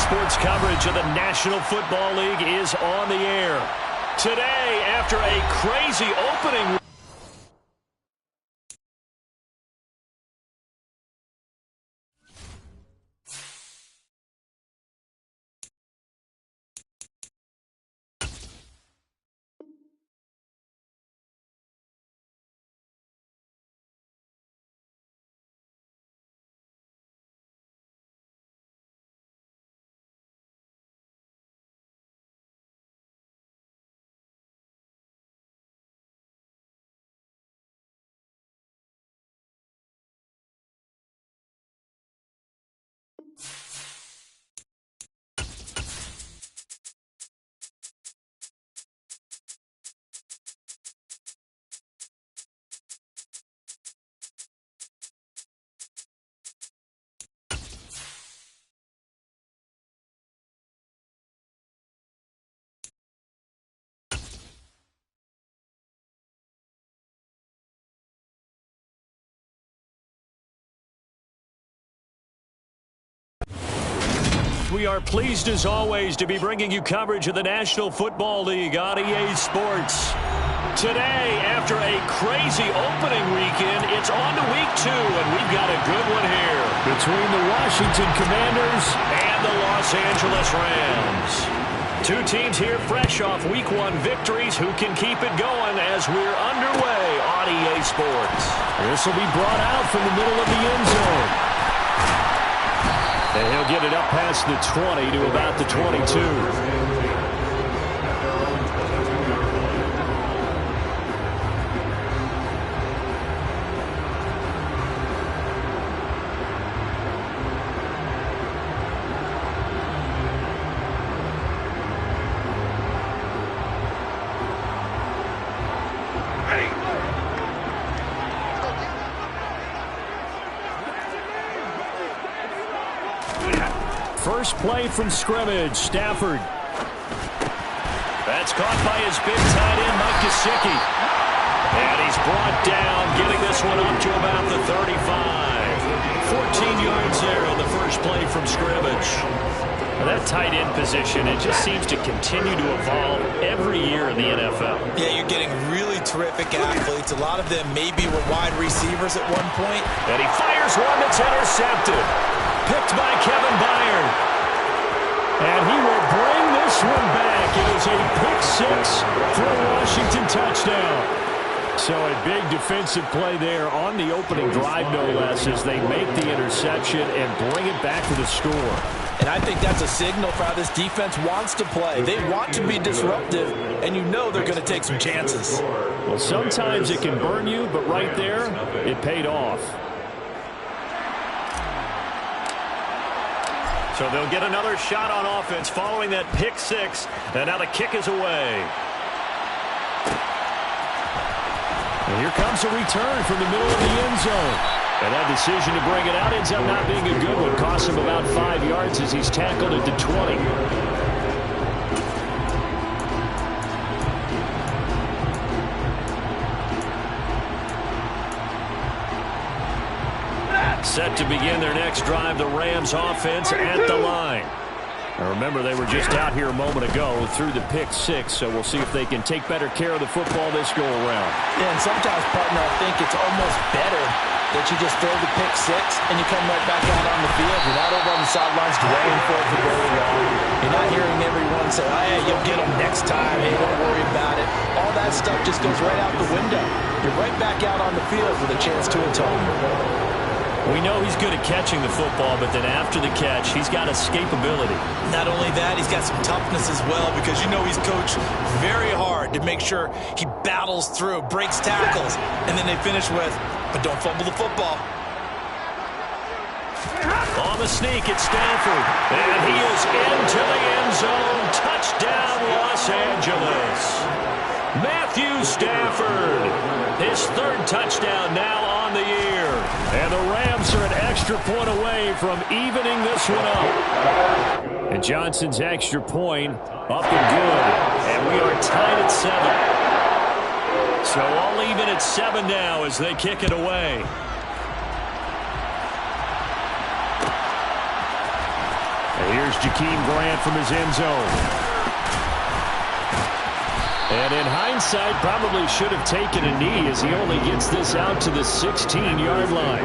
Sports coverage of the National Football League is on the air. Today, after a crazy opening. We are pleased as always to be bringing you coverage of the National Football League on EA Sports. Today, after a crazy opening weekend, it's on to week 2, and we've got a good one here between the Washington Commanders and the Los Angeles Rams. Two teams here fresh off week 1 victories who can keep it going as we're underway on EA Sports. This will be brought out from the middle of the end zone. And he'll get it up past the 20 to about the 22. First play from scrimmage, Stafford. That's caught by his big tight end, Mike Gesicki. And he's brought down, getting this one up to about the 35. 14 yards there on the first play from scrimmage. Well, that tight end position, it just seems to continue to evolve every year in the NFL. Yeah, you're getting really terrific athletes. A lot of them maybe were wide receivers at one point. And he fires one that's intercepted. Picked by Kevin Byard. And he will bring this one back. It is a pick-6 for a Washington touchdown. So a big defensive play there on the opening drive, no less, as they make the interception and bring it back to the score. And I think that's a signal for how this defense wants to play. They want to be disruptive, and you know they're going to take some chances. Well, sometimes it can burn you, but right there, it paid off. So they'll get another shot on offense following that pick-6, and now the kick is away. And here comes a return from the middle of the end zone. And that decision to bring it out ends up not being a good one. Costs him about 5 yards as he's tackled at the 20. Set to begin their next drive, the Rams offense at the line. Now remember, they were just out here a moment ago through the pick-6, so we'll see if they can take better care of the football this go-around. Yeah, and sometimes, partner, I think it's almost better that you just throw the pick-6 and you come right back out on the field. You're not over on the sidelines dwelling for it for very long. You're not hearing everyone say, oh, yeah, you'll get them next time. Hey, don't worry about it. All that stuff just goes right out the window. You're right back out on the field with a chance to atone. We know he's good at catching the football, but then after the catch, he's got escapability. Not only that, he's got some toughness as well, because you know he's coached very hard to make sure he battles through, breaks tackles, and then they finish with, but don't fumble the football. On the sneak, it's Stafford, and he is into the end zone. Touchdown, Los Angeles. Matthew Stafford, his 3rd touchdown now on the year. And the Rams are an extra point away from evening this one up. And Johnson's extra point up and good. And we are tied at 7. So all even at 7 now as they kick it away. Here's Jakeem Grant from his end zone. And in hindsight, probably should have taken a knee as he only gets this out to the 16-yard line.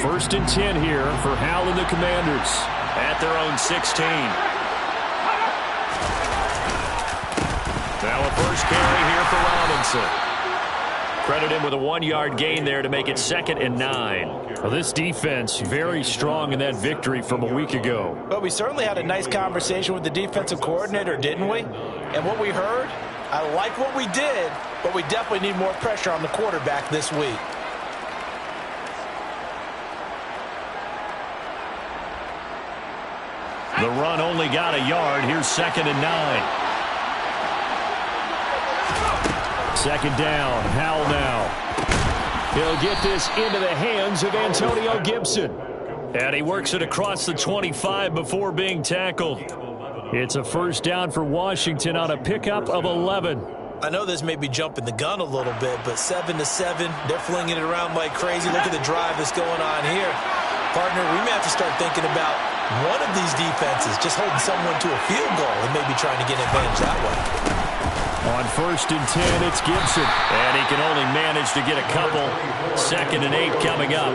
First and 10 here for Howell and the Commanders at their own 16. Now a first carry here for Robinson. Credit him with a 1-yard gain there to make it 2nd and 9. Well, this defense very strong in that victory from a week ago. But we certainly had a nice conversation with the defensive coordinator, didn't we? And what we heard, I like what we did, but we definitely need more pressure on the quarterback this week. The run only got a yard. Here's 2nd and 9. 2nd down. Howell now. He'll get this into the hands of Antonio Gibson. And he works it across the 25 before being tackled. It's a first down for Washington on a pickup of 11. I know this may be jumping the gun a little bit, but 7-7, they're flinging it around like crazy. Look at the drive that's going on here. Partner, we may have to start thinking about one of these defenses just holding someone to a field goal and maybe trying to get advantage that way. On 1st and 10, it's Gibson. And he can only manage to get a couple. 2nd and 8 coming up.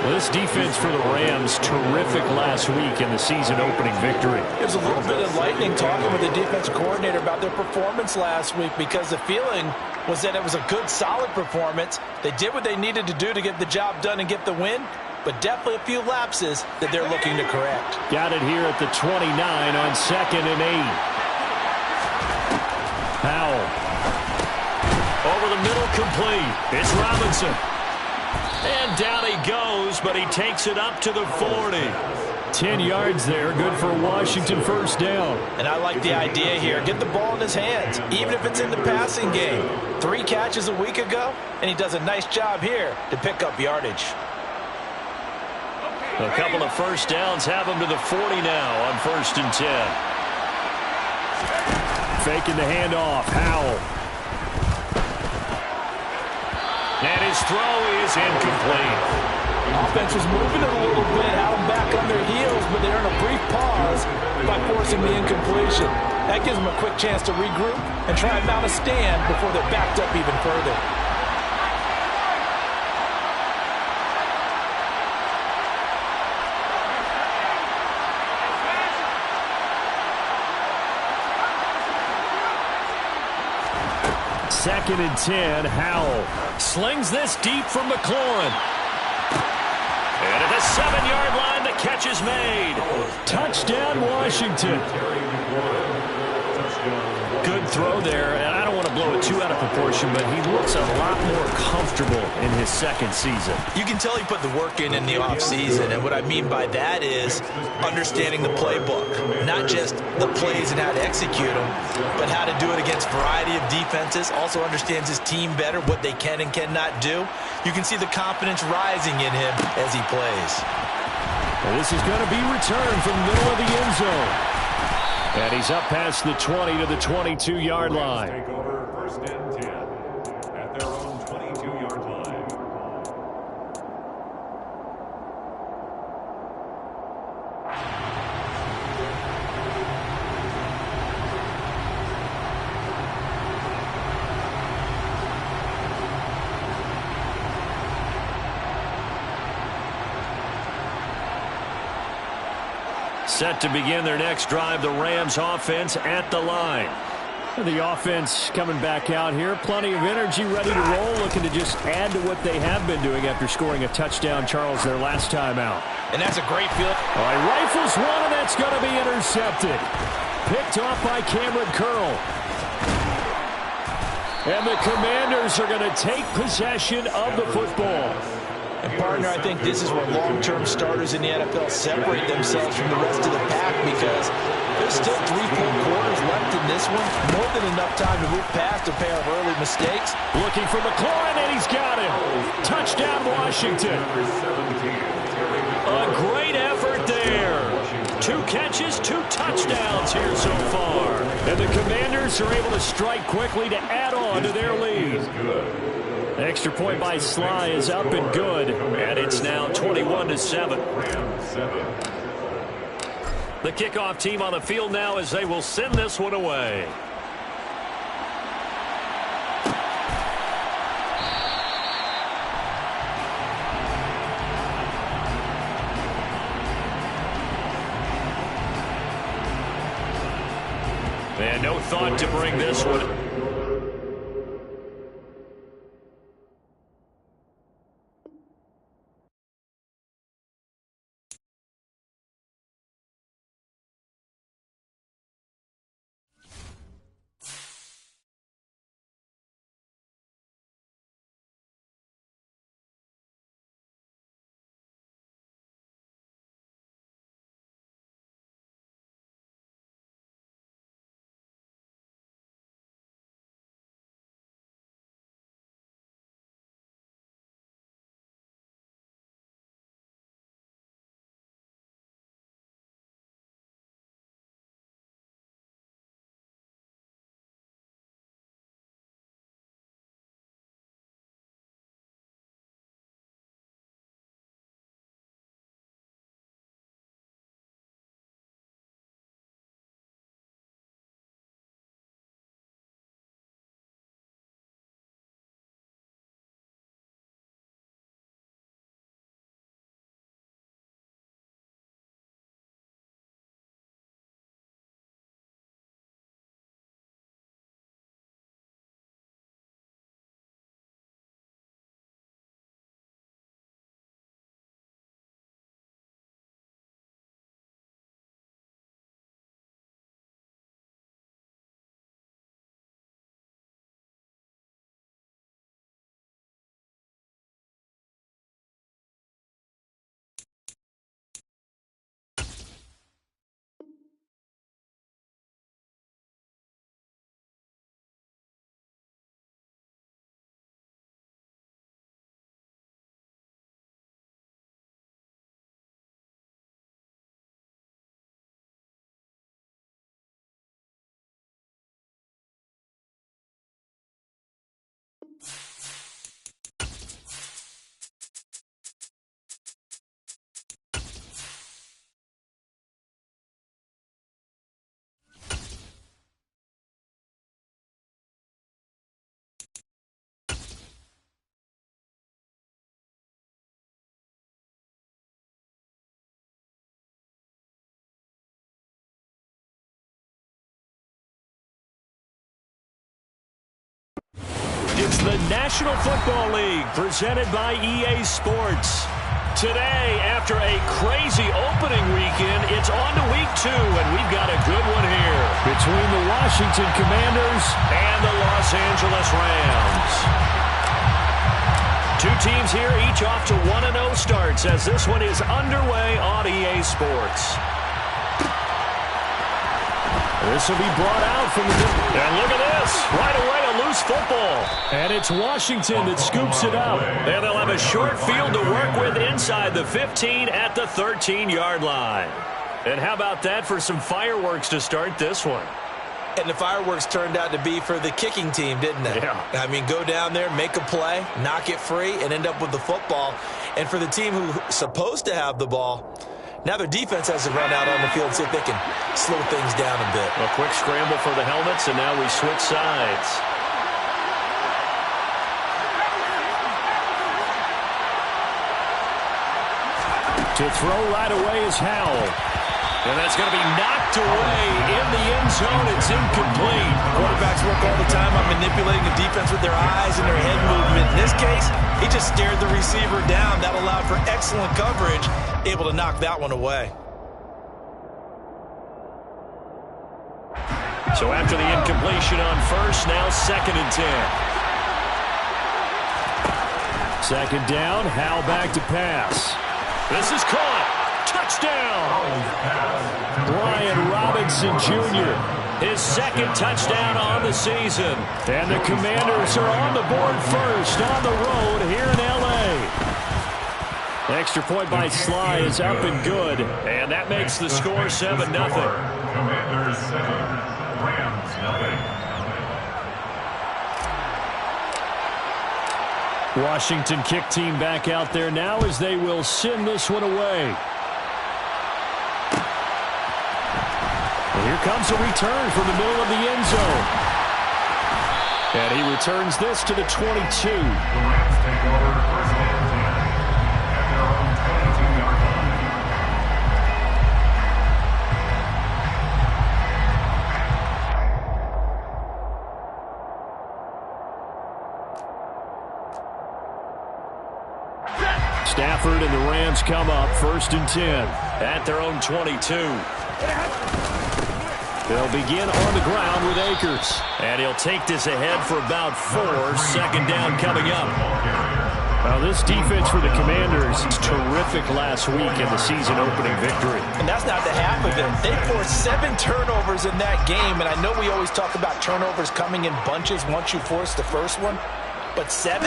Well, this defense for the Rams, terrific last week in the season-opening victory. It was a little bit enlightening talking with the defensive coordinator about their performance last week because the feeling was that it was a good, solid performance. They did what they needed to do to get the job done and get the win, but definitely a few lapses that they're looking to correct. Got it here at the 29 on 2nd and 8. Howell. Over the middle, complete. It's Robinson. And down he goes, but he takes it up to the 40. 10 yards there, good for Washington first down. And I like the idea here. Get the ball in his hands, even if it's in the passing game. 3 catches a week ago, and he does a nice job here to pick up yardage. A couple of first downs have him to the 40 now on 1st and 10. Faking the handoff, Howell. And his throw is incomplete. Offense was moving it a little bit, had them back on their heels, but they're in a brief pause by forcing the incompletion. That gives them a quick chance to regroup and try and mount a stand before they're backed up even further. Second and 10, Howell slings this deep from McLaurin. And at the 7-yard line, the catch is made. Touchdown, Washington. Good throw there, and I don't want to blow it too out of proportion, but he looks a lot more comfortable in his 2nd season. You can tell he put the work in the offseason, and what I mean by that is understanding the playbook. Not just the plays and how to execute them, but how to do it against a variety of defenses. Also understands his team better, what they can and cannot do. You can see the confidence rising in him as he plays. Well, this is going to be returned from the middle of the end zone. And he's up past the 20 to the 22-yard line. Take over 1st and 10 at their own 22-yard line. Set to begin their next drive, the Rams offense at the line. The offense coming back out here. Plenty of energy, ready to roll, looking to just add to what they have been doing after scoring a touchdown, Charles, their last time out. And that's a great field. All right, rifles one, and that's going to be intercepted. Picked off by Cameron Curl. And the Commanders are going to take possession of the football. And, partner, I think this is where long-term starters in the NFL separate themselves from the rest of the pack because there's still 3 full quarters left in this one. More than enough time to move past a pair of early mistakes. Looking for McLaurin, and he's got him. Touchdown, Washington. A great effort there. 2 catches. catches, 2 touchdowns here so far. And the Commanders are able to strike quickly to add on to their lead. Extra point by Sly is up and good, and it's now 21-7. The kickoff team on the field now as they will send this one away. And no thought to bring this one. It's the National Football League presented by EA Sports. Today, after a crazy opening weekend, it's on to week 2, and we've got a good one here between the Washington Commanders and the Los Angeles Rams. 2 teams here, each off to 1-0 starts as this one is underway on EA Sports. This will be brought out from the... And look at this. Right away, a loose football. And it's Washington that scoops it up. And they'll have a short field to work with inside the 15 at the 13-yard line. And how about that for some fireworks to start this one? And the fireworks turned out to be for the kicking team, didn't they? Yeah. I mean, go down there, make a play, knock it free, and end up with the football. And for the team who's supposed to have the ball... Now their defense has to run out on the field and see if they can slow things down a bit. A quick scramble for the helmets, and now we switch sides. To throw right away is Howell. And that's going to be knocked away in the end zone. It's incomplete. Quarterbacks work all the time on manipulating the defense with their eyes and their head movement. In this case, he just stared the receiver down. That allowed for excellent coverage, able to knock that one away. So after the incompletion on first, now 2nd and 10. Second down, Howell back to pass. This is caught. Touchdown! Brian Robinson Jr., his 2nd touchdown on the season. And the Commanders are on the board first on the road here in L.A. Extra point by Sly is up and good. And that makes the score 7-0. Commanders 7, Rams 0. Washington kick team back out there now as they will send this one away. And here comes a return from the middle of the end zone. And he returns this to the 22. The Rams take over first and 10 at their own 22-yard line. Stafford and the Rams come up first and 10 at their own 22. They'll begin on the ground with Akers. And he'll take this ahead for about 4. Second down coming up. Well, this defense for the Commanders is terrific last week in the season opening victory. And that's not the half of it. They forced 7 turnovers in that game, and I know we always talk about turnovers coming in bunches once you force the first one. But 7?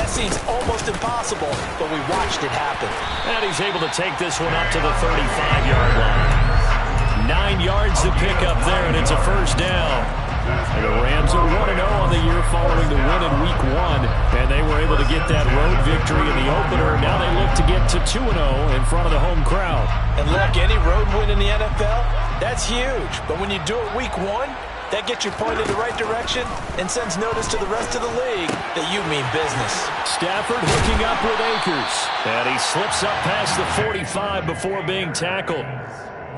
That seems almost impossible, but we watched it happen. And he's able to take this one up to the 35-yard line. 9 yards to pick up there, and it's a first down. And the Rams are 1-0 on the year following the win in Week 1, and they were able to get that road victory in the opener. Now they look to get to 2-0 in front of the home crowd. And look, any road win in the NFL, that's huge. But when you do it Week 1, that gets you pointed in the right direction and sends notice to the rest of the league that you mean business. Stafford hooking up with Akers. And he slips up past the 45 before being tackled.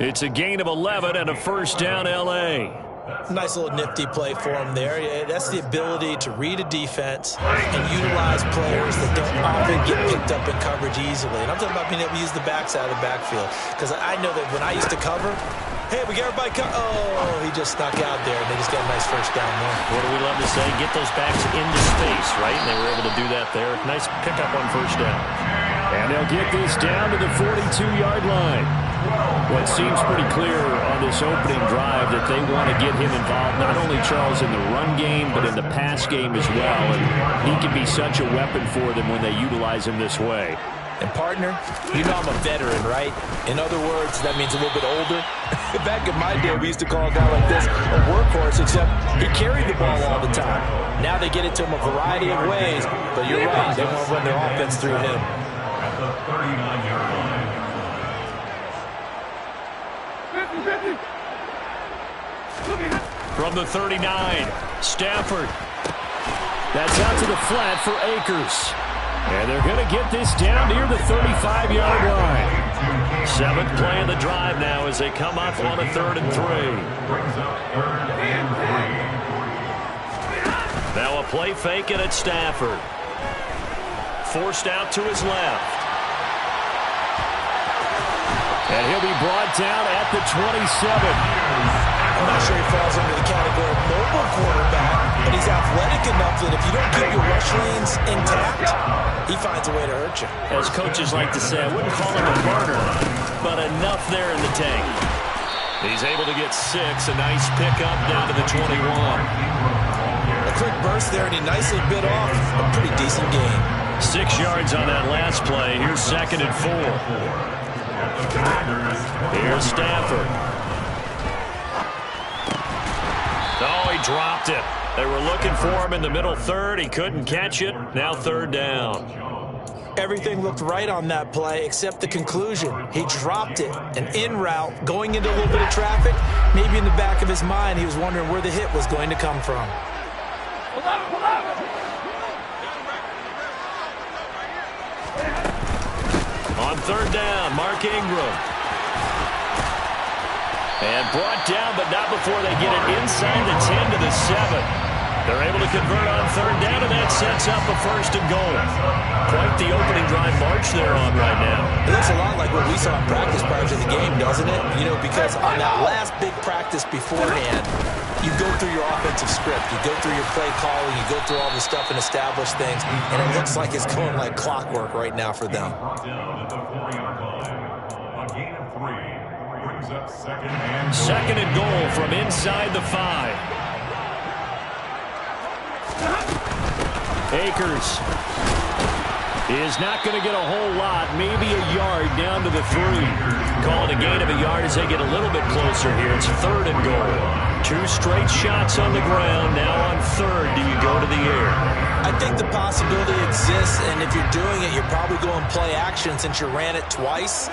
It's a gain of 11 and a first down, L.A. Nice little nifty play for him there. Yeah, that's the ability to read a defense and utilize players that don't often get picked up in coverage easily. And I'm talking about being able to use the backside of the backfield. Because I know that when I used to cover, hey, we got everybody oh, he just snuck out there, and they just got a nice first down there. What do we love to say? Get those backs into space, right? And they were able to do that there. Nice pickup on first down. And they'll get this down to the 42-yard line. Well, it seems pretty clear on this opening drive that they want to get him involved, not only, Charles, in the run game, but in the pass game as well. And he can be such a weapon for them when they utilize him this way. And, partner, you know I'm a veteran, right? In other words, that means a little bit older. Back in my day, we used to call a guy like this a workhorse, except he carried the ball all the time. Now they get it to him a variety of ways, but you're right, they want to run their offense through him. At the 39-yard line. From the 39, Stafford. That's out to the flat for Akers. And they're going to get this down near the 35-yard line. 7th play of the drive now as they come up on a 3rd and 3. Brings up 3rd and 3. Now a play fake and it's Stafford. Forced out to his left. And he'll be brought down at the 27. I'm not sure he falls under the category of mobile quarterback, but he's athletic enough that if you don't keep your rush lanes intact, he finds a way to hurt you. As coaches like to say, I wouldn't call him a burner, but enough there in the tank. He's able to get 6, a nice pickup down to the 21. A quick burst there, and he nicely bit off a pretty decent gain. 6 yards on that last play. Here's 2nd and 4. Here's Stafford. Oh, he dropped it. They were looking for him in the middle 3rd. He couldn't catch it. Now 3rd down. Everything looked right on that play except the conclusion. He dropped it, and en route, going into a little bit of traffic, maybe in the back of his mind, he was wondering where the hit was going to come from. On 3rd down, Mark Ingram. And brought down, but not before they get it inside the 10 to the 7. They're able to convert on 3rd down, and that sets up a 1st and goal. Quite the opening drive march they're on right now. It looks a lot like what we saw in practice prior to the game, doesn't it? You know, because on that last big practice beforehand, you go through your offensive script, you go through your play calling, you go through all the stuff and establish things, and it looks like it's going like clockwork right now for them. Down at the 4-yard line. A gain of 3. Brings up 2nd and 2nd and goal from inside the 5. Akers. is not going to get a whole lot, maybe a yard down to the 3. Call it a gain of a yard as they get a little bit closer here. It's 3rd and goal. 2 straight shots on the ground. Now on 3rd, do you go to the air? I think the possibility exists, and if you're doing it, you're probably going play action since you ran it twice.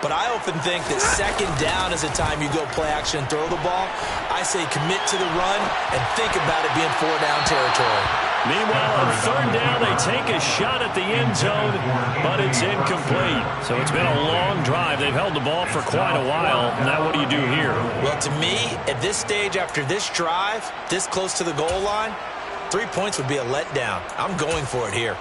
But I often think that 2nd down is the time you go play action and throw the ball. I say commit to the run and think about it being 4-down territory. Meanwhile, on 3rd down, they take a shot at the end zone, but it's incomplete. So it's been a long drive. They've held the ball for quite a while. Now what do you do here? Well, to me, at this stage after this drive, this close to the goal line, 3 points would be a letdown. I'm going for it here.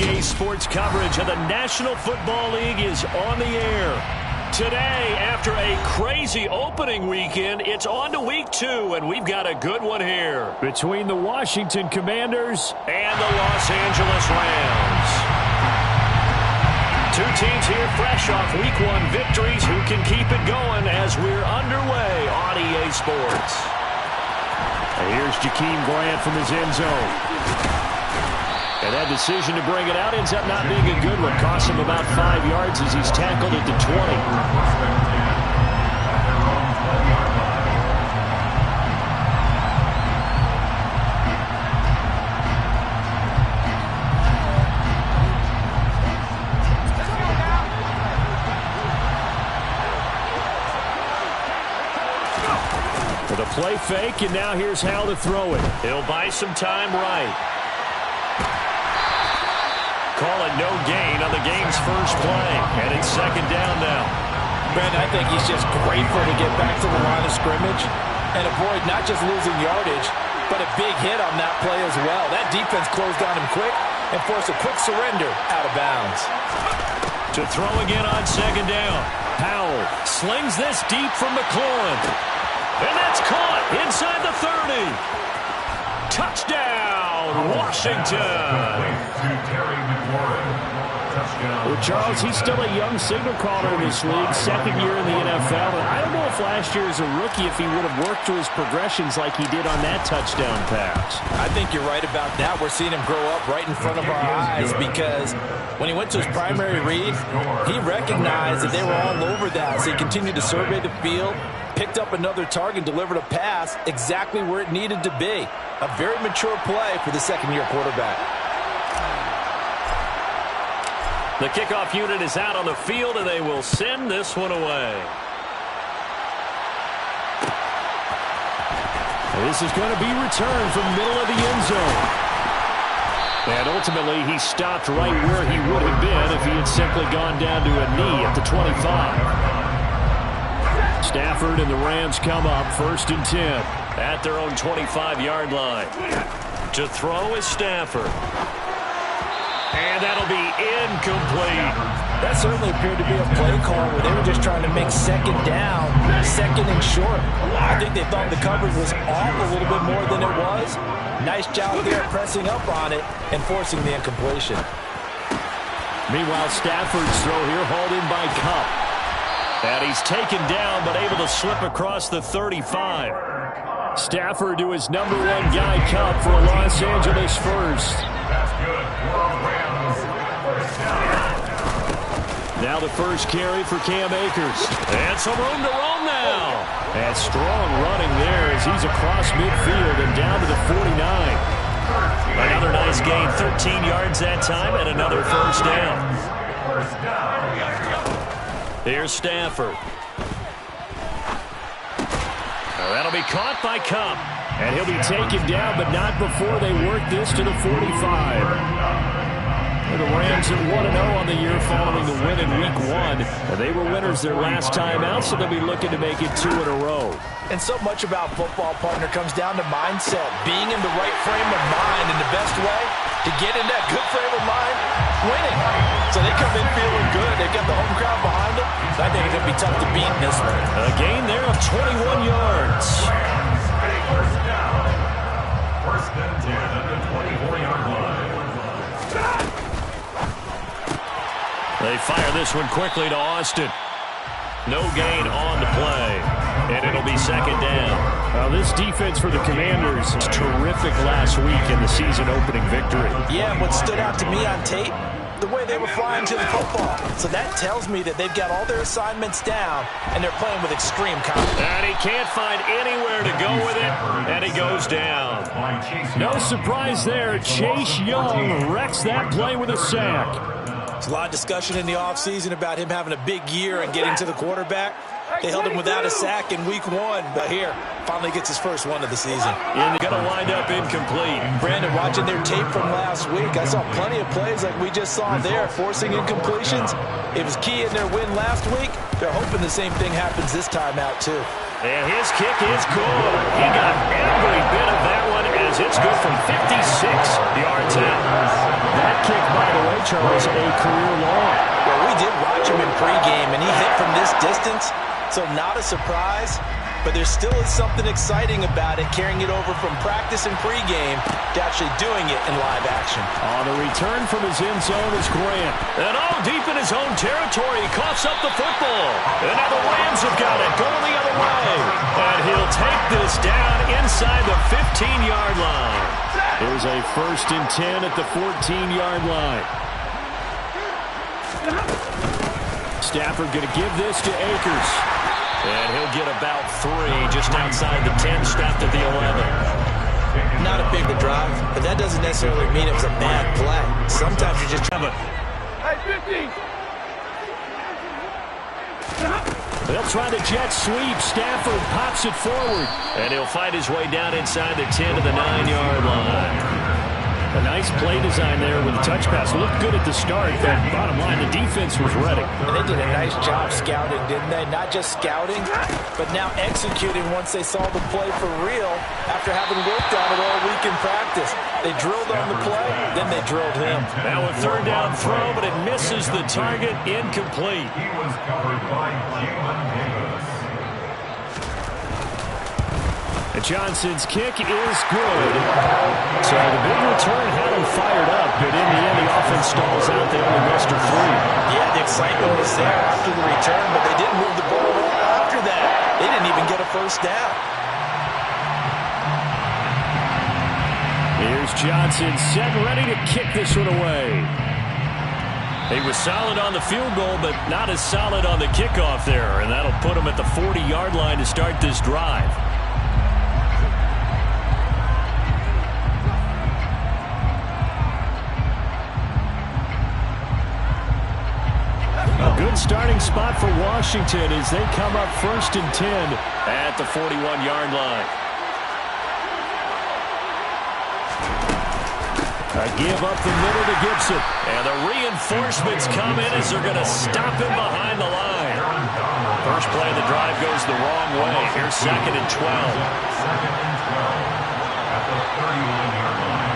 EA Sports coverage of the National Football League is on the air. Today, after a crazy opening weekend, it's on to week 2, and we've got a good one here between the Washington Commanders and the Los Angeles Rams. Two teams here fresh off week 1 victories. Who can keep it going as we're underway on EA Sports? And here's Jakeem Grant from his end zone. And that decision to bring it out ends up not being a good one. Costs him about 5 yards as he's tackled at the 20. fake, and now here's how to throw it. He'll buy some time right. Call it no gain on the game's first play, and it's second down now. Brandon, I think he's just grateful to get back to the line of scrimmage and avoid not just losing yardage, but a big hit on that play as well. That defense closed on him quick and forced a quick surrender out of bounds. To throw again on second down. Powell slings this deep from McLaurin. And that's caught inside the 30. Touchdown, Washington. Well, Charles, he's still a young signal caller in this league, second year in the NFL. And I don't know if last year as a rookie if he would have worked through his progressions like he did on that touchdown pass. I think you're right about that. We're seeing him grow up right in front of our eyes because when he went to his primary read, he recognized that they were all over that. So he continued to survey the field, picked up another target, delivered a pass exactly where it needed to be. A very mature play for the second-year quarterback. The kickoff unit is out on the field, and they will send this one away. This is going to be returned from middle of the end zone. And ultimately, he stopped right where he would have been if he had simply gone down to a knee at the 25. Stafford and the Rams come up 1st and 10. At their own 25-yard line. To throw is Stafford. And that'll be incomplete. That certainly appeared to be a play call where they were just trying to make second down, second and short. I think they thought the coverage was off a little bit more than it was. Nice job there pressing up on it and forcing the incompletion. Meanwhile, Stafford's throw here hauled in by Kupp. And he's taken down but able to slip across the 35. Stafford to his number one guy, Kupp, for a Los Angeles first. Now the first carry for Cam Akers. And some room to roam now. And strong running there as he's across midfield and down to the 49. Another nice gain, 13 yards that time, and another first down. Here's Stafford. That'll be caught by Kupp. And he'll be taken down, but not before they work this to the 45. The Rams at 1-0 on the year following the win in Week 1. They were winners their last time out, so they'll be looking to make it 2 in a row. And so much about football, partner, comes down to mindset. Being in the right frame of mind, and the best way to get in that good frame of mind, winning. So they come in feeling good. They get the home crowd behind them. So I think it's going to be tough to beat in this one. A gain there of 21 yards. First and 10 at the 24-yard line. They fire this one quickly to Austin. No gain on the play. And it'll be second down. Now this defense for the Commanders was terrific last week in the season opening victory. Yeah, what stood out to me on tape, the way they were flying to the football. So that tells me that they've got all their assignments down, and they're playing with extreme confidence. And he can't find anywhere to go with it, and he goes down. No surprise there. Chase Young wrecks that play with a sack. There's a lot of discussion in the offseason about him having a big year and getting to the quarterback. They held him without a sack in Week 1, but here, finally gets his first one of the season. And going to wind up incomplete. Brandon, watching their tape from last week, I saw plenty of plays like we just saw there, forcing incompletions. It was key in their win last week. They're hoping the same thing happens this time out, too. And his kick is good. He got every bit of that one as it's good from 56 yards out. That kick, by the way, Charles, a career long. Well, we did watch him in pregame, and he hit from this distance, so not a surprise. But there still is something exciting about it, carrying it over from practice and pregame to actually doing it in live action. On the return from his end zone is Grant. And deep in his own territory, he coughs up the football. And now the Rams have got it, going the other way. And he'll take this down inside the 15-yard line. There's a 1st and 10 at the 14-yard line. Stafford going to give this to Akers. And he'll get about 3 just outside the 10, stopped at the 11. Not a big drive, but that doesn't necessarily mean it was a bad play. Sometimes you're just trying to... The They'll try the jet sweep. Stafford pops it forward. And he'll find his way down inside the 10 to the 9-yard line. A nice play design there with the touch pass. Looked good at the start, but bottom line, the defense was ready. And they did a nice job scouting, didn't they? Not just scouting, but now executing once they saw the play for real after having worked on it all week in practice. They drilled on the play, then they drilled him. Now a third down throw, but it misses the target, incomplete. He was covered by Jalen Davis. And Johnson's kick is good. So the big return had him fired up, but in the end, the offense stalls out. They only muster 3. Yeah, the excitement was there after the return, but they didn't move the ball at all after that. They didn't even get a first down. Here's Johnson set and ready to kick this one away. He was solid on the field goal, but not as solid on the kickoff there, and that'll put him at the 40-yard line to start this drive. A good starting spot for Washington as they come up 1st and 10 at the 41-yard line. A give up the middle to Gibson. And the reinforcements come in as they're going to stop him behind the line. First play of the drive goes the wrong way. Here's 2nd and 12. 2nd and 12 at the 31-yard line.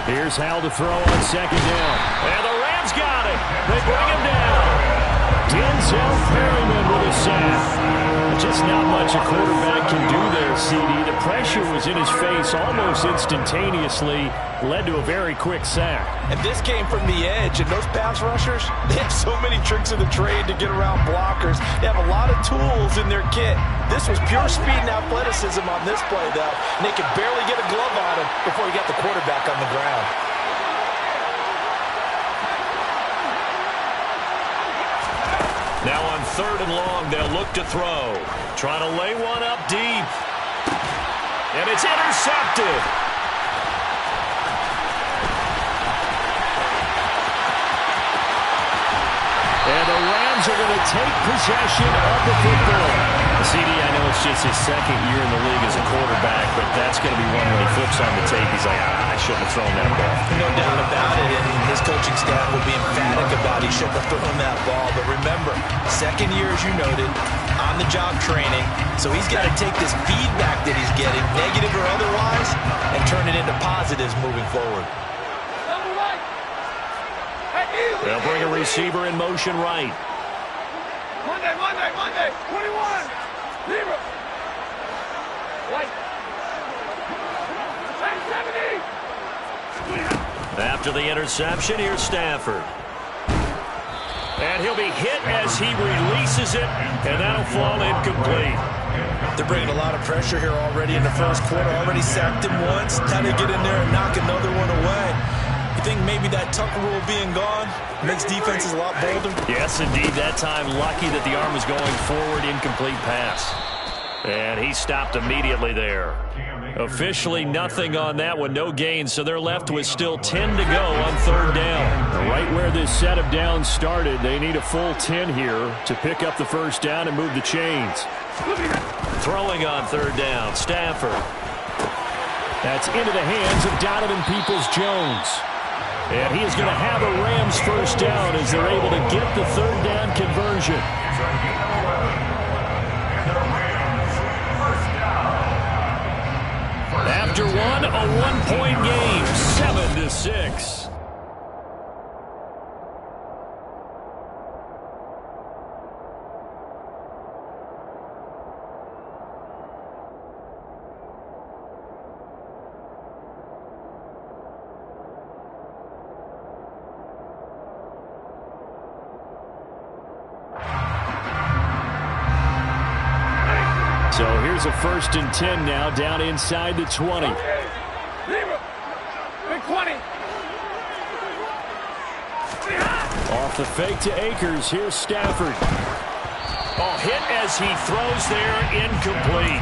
Here's Hal to throw on 2nd down. And the Rams got it. They bring him down. Denzel Perryman with a sack. Just not much a quarterback can do there, CD. The pressure was in his face almost instantaneously. Led to a very quick sack. And this came from the edge, and those pass rushers, they have so many tricks of the trade to get around blockers. They have a lot of tools in their kit. This was pure speed and athleticism on this play, though, and they could barely get a glove on him before he got the quarterback on the ground. Now on 3rd and long, they'll look to throw. Trying to lay one up deep. And it's intercepted. And the Rams are going to take possession of the football. CD, I know it's just his 2nd year in the league as a quarterback, but that's going to be one when he flips on the tape. He's like, I shouldn't have thrown that ball. No doubt about it, and his coaching staff will be emphatic about he shouldn't have thrown that ball. But remember, 2nd year, as you noted, on-the-job training, so he's got to take this feedback that he's getting, negative or otherwise, and turn it into positives moving forward. They'll bring a receiver in motion right. Monday, 21, Libra, White, 70. After the interception, here's Stafford. And he'll be hit as he releases it, and that'll fall incomplete. They're bringing a lot of pressure here already in the first quarter. Already sacked him once. Time to get in there and knock another one away. You think maybe that Tucker rule being gone makes defenses a lot bolder? Yes, indeed. That time, lucky that the arm was going forward. Incomplete pass. And he stopped immediately there. Officially nothing on that one. No gain, so they're left with still 10 to go on 3rd down. Right where this set of downs started, they need a full 10 here to pick up the first down and move the chains. Throwing on 3rd down, Stafford. That's into the hands of Donovan Peoples-Jones. And he is going to have a Rams first down as they're able to get the 3rd down conversion. After one, a one-point game, 7-6. So here's a 1st and 10 now, down inside the 20. Off the fake to Akers, here's Stafford. Oh, hit as he throws there, incomplete.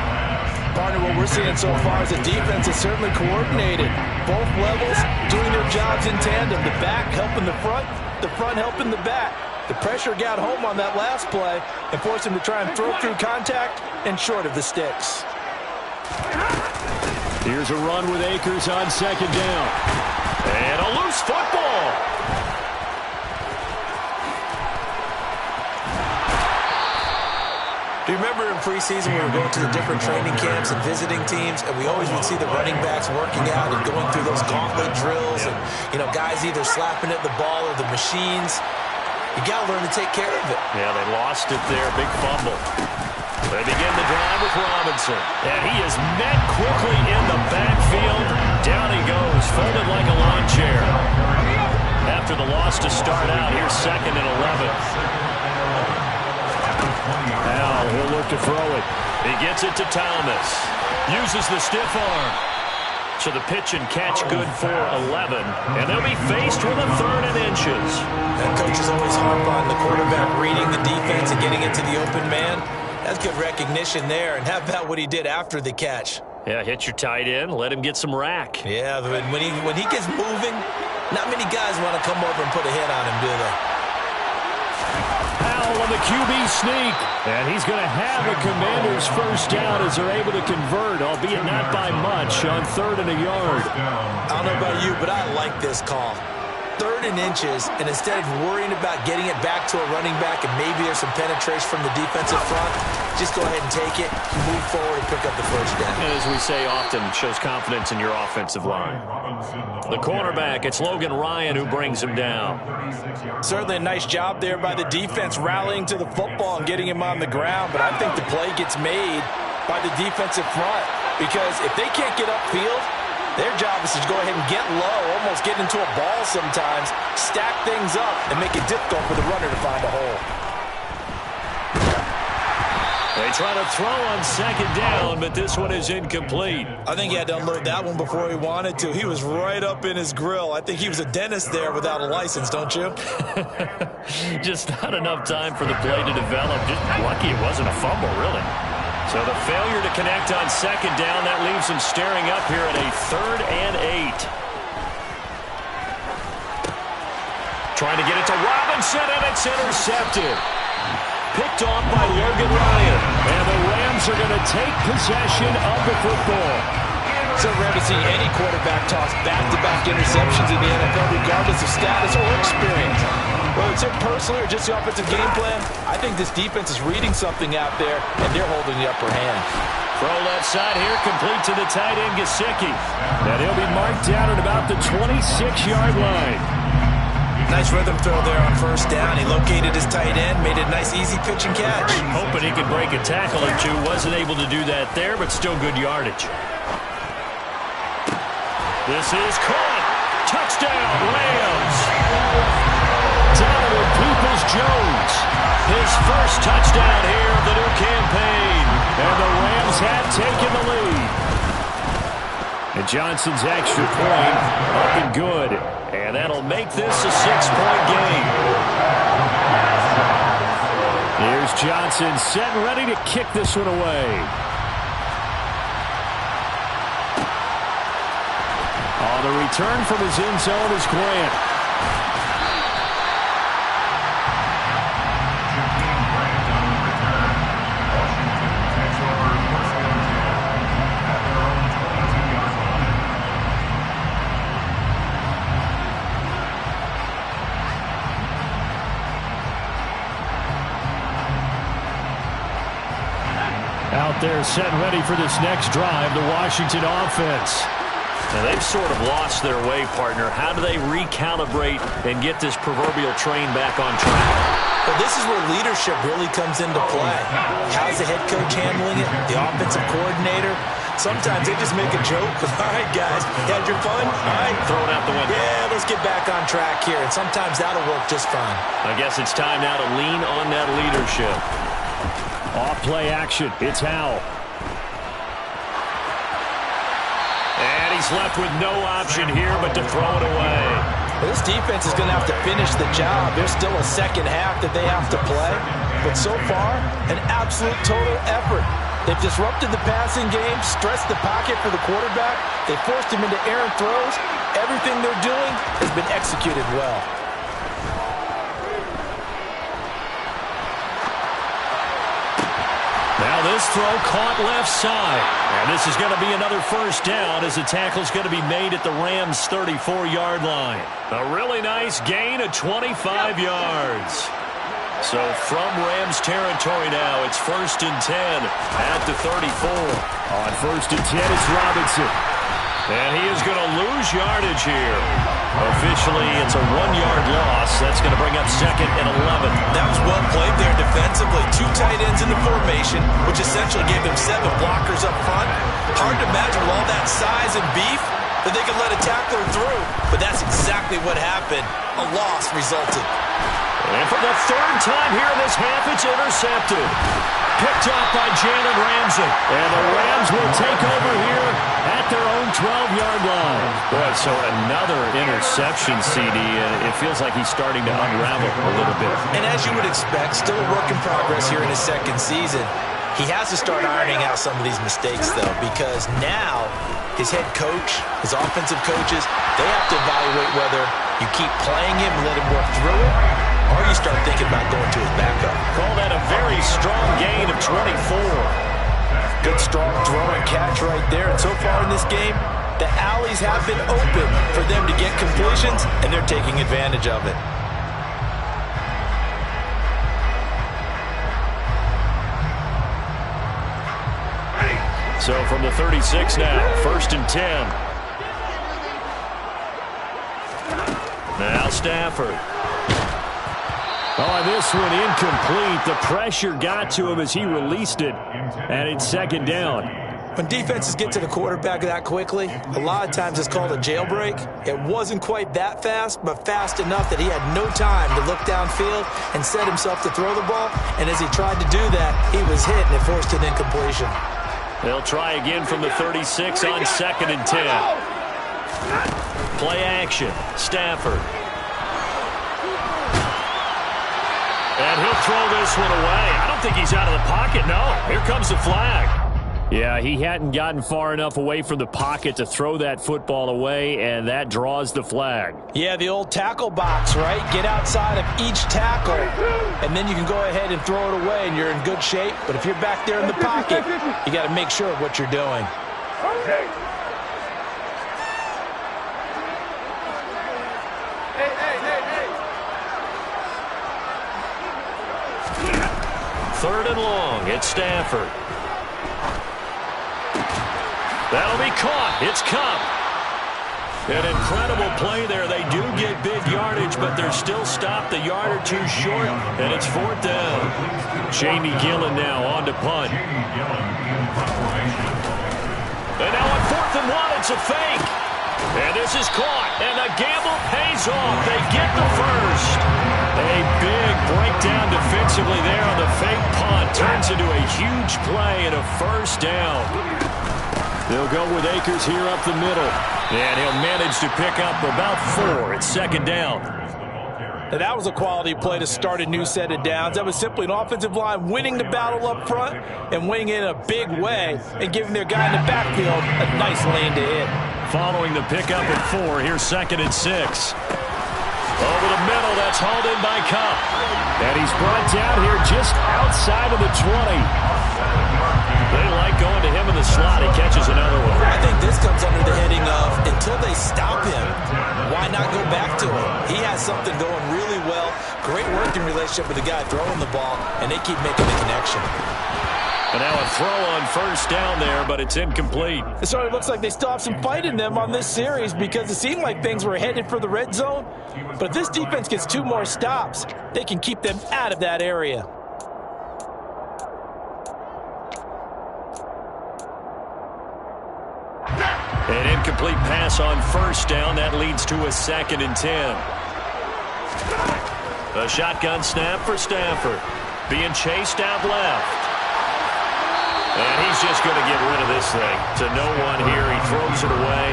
Partner, what we're seeing so far is the defense is certainly coordinated. Both levels doing their jobs in tandem. The back helping the front helping the back. The pressure got home on that last play and forced him to try and throw through contact and short of the sticks. Here's a run with Akers on second down. And a loose football. Do you remember in preseason we were going to the different training camps and visiting teams, and we always would see the running backs working out and going through those gauntlet drills, and, you know, guys either slapping at the ball or the machines. You got to learn to take care of it. Yeah, they lost it there. Big fumble. They begin the drive with Robinson. And he is met quickly in the backfield. Down he goes, folded like a lawn chair. After the loss to start out, here's 2nd and 11. Now he'll look to throw it. He gets it to Thomas. Uses the stiff arm. So the pitch and catch good for 11. And they'll be faced with a 3rd and inches. And coaches always harp on the quarterback reading the defense and getting into the open man. That's good recognition there. And how about what he did after the catch? Yeah, hit your tight end. Let him get some rack. Yeah, but when he gets moving, not many guys want to come over and put a hit on him, do they? Powell on the QB sneak. And he's going to have a Commanders first down as they're able to convert, albeit not by much, on 3rd and a yard. I don't know about you, but I like this call. 3rd and inches, and instead of worrying about getting it back to a running back and maybe there's some penetration from the defensive front, just go ahead and take it, move forward, and pick up the first down. And as we say often, it shows confidence in your offensive line. The cornerback, it's Logan Ryan who brings him down. Certainly a nice job there by the defense rallying to the football and getting him on the ground, but I think the play gets made by the defensive front because if they can't get upfield, their job is to go ahead and get low, almost get into a ball sometimes, stack things up, and make it difficult for the runner to find a hole. They try to throw on 2nd down, but this one is incomplete. I think he had to unload that one before he wanted to. He was right up in his grill. I think he was a dentist there without a license, don't you? Just not enough time for the play to develop. Just lucky it wasn't a fumble, really. So the failure to connect on 2nd down, that leaves him staring up here at a 3rd and 8. Trying to get it to Robinson, and it's intercepted. Picked off by Logan Ryan. And the Rams are going to take possession of the football. So rare to see any quarterback toss back-to-back interceptions in the NFL, regardless of status or experience. Whether it's him personally or just the offensive game plan, I think this defense is reading something out there, and they're holding the upper hand. Throw left side here, complete to the tight end, Gesicki. And he'll be marked down at about the 26-yard line. Nice rhythm throw there on 1st down. He located his tight end, made a nice easy pitch and catch. Hoping he could break a tackle or two. Wasn't able to do that there, but still good yardage. This is caught. Touchdown, Rams. Donovan Peoples-Jones. His first touchdown here of the new campaign. And the Rams have taken the lead. And Johnson's extra point up and good. And that'll make this a 6-point game. Here's Johnson set and ready to kick this one away. On the return from his end zone is Grant. Out there set and ready for this next drive, the Washington offense. Now they've sort of lost their way, partner. How do they recalibrate and get this proverbial train back on track? But this is where leadership really comes into play. How's the head coach handling it? The offensive coordinator? Sometimes they just make a joke. All right, guys, you had your fun? All right. Throw it out the window. Yeah, let's get back on track here. And sometimes that'll work just fine. I guess it's time now to lean on that leadership. Off play action. It's Howell. And he's left with no option here but to throw it away. Well, this defense is going to have to finish the job. There's still a second half that they have to play. But so far, an absolute total effort. They've disrupted the passing game, stressed the pocket for the quarterback. They forced him into errant throws. Everything they're doing has been executed well. Now this throw caught left side. And this is going to be another first down as the tackle's going to be made at the Rams' 34-yard line. A really nice gain of 25 yards. So from Rams territory now, it's 1st and 10 at the 34. On 1st and 10, it's Robinson. And he is going to lose yardage here. Officially, it's a 1-yard loss. That's going to bring up 2nd and 11. That was well played there defensively. 2 tight ends in the formation, which essentially gave them 7 blockers up front. Hard to imagine with all that size and beef that they could let a tackler through. But that's exactly what happened. A loss resulted. And for the 3rd time here in this half, it's intercepted. Picked off by Jalen Ramsey. And the Rams will take over here at their own 12-yard line. Boy, so another interception, CD. It feels like he's starting to unravel a little bit. And as you would expect, still a work in progress here in his 2nd season. He has to start ironing out some of these mistakes, though, because now his head coach, his offensive coaches, they have to evaluate whether you keep playing him and let him work through it, or you start thinking about going to his backup. Call that a very strong gain of 24. Good strong throw and catch right there. And so far in this game, the alleys have been open for them to get completions, and they're taking advantage of it. So from the 36 now, 1st and 10. Now Stafford. Oh, this one incomplete. The pressure got to him as he released it. And it's 2nd down. When defenses get to the quarterback that quickly, a lot of times it's called a jailbreak. It wasn't quite that fast, but fast enough that he had no time to look downfield and set himself to throw the ball. And as he tried to do that, he was hit and it forced an incompletion. They'll try again from the 36 on 2nd and 10. Play action. Stafford. And he'll throw this one away. I don't think he's out of the pocket, no. Here comes the flag. Yeah, he hadn't gotten far enough away from the pocket to throw that football away, and that draws the flag. Yeah, the old tackle box, right? Get outside of each tackle, and then you can go ahead and throw it away, and you're in good shape. But if you're back there in the pocket, you got to make sure of what you're doing. Okay. Third and long. It's Stafford. That'll be caught. It's Kupp. An incredible play there. They do get big yardage, but they're still stopped a yard or two short, and it's 4th down. Jamie Gillen now on to punt. And now on 4th and 1, it's a fake. And this is caught, and the gamble pays off. They get the first. A big breakdown defensively there on the fake punt. Turns into a huge play and a first down. They'll go with Akers here up the middle. And he'll manage to pick up about 4. It's 2nd down. Now that was a quality play to start a new set of downs. That was simply an offensive line winning the battle up front and winning it in a big way and giving their guy in the backfield a nice lane to hit. Following the pickup at 4, here's 2nd and 6. Over the middle, that's hauled in by Kupp. And he's brought down here just outside of the 20. They like going to him in the slot. He catches another one. I think this comes under the heading of, until they stop him, why not go back to him? He has something going really well. Great working relationship with the guy throwing the ball, and they keep making the connection. And now a throw on 1st down there, but it's incomplete. It sort of looks like they still have some fight in them on this series because it seemed like things were headed for the red zone. But if this defense gets 2 more stops, they can keep them out of that area. An incomplete pass on 1st down. That leads to a 2nd and 10. A shotgun snap for Stafford. Being chased out left. And he's just going to get rid of this thing. To no one here. He throws it away.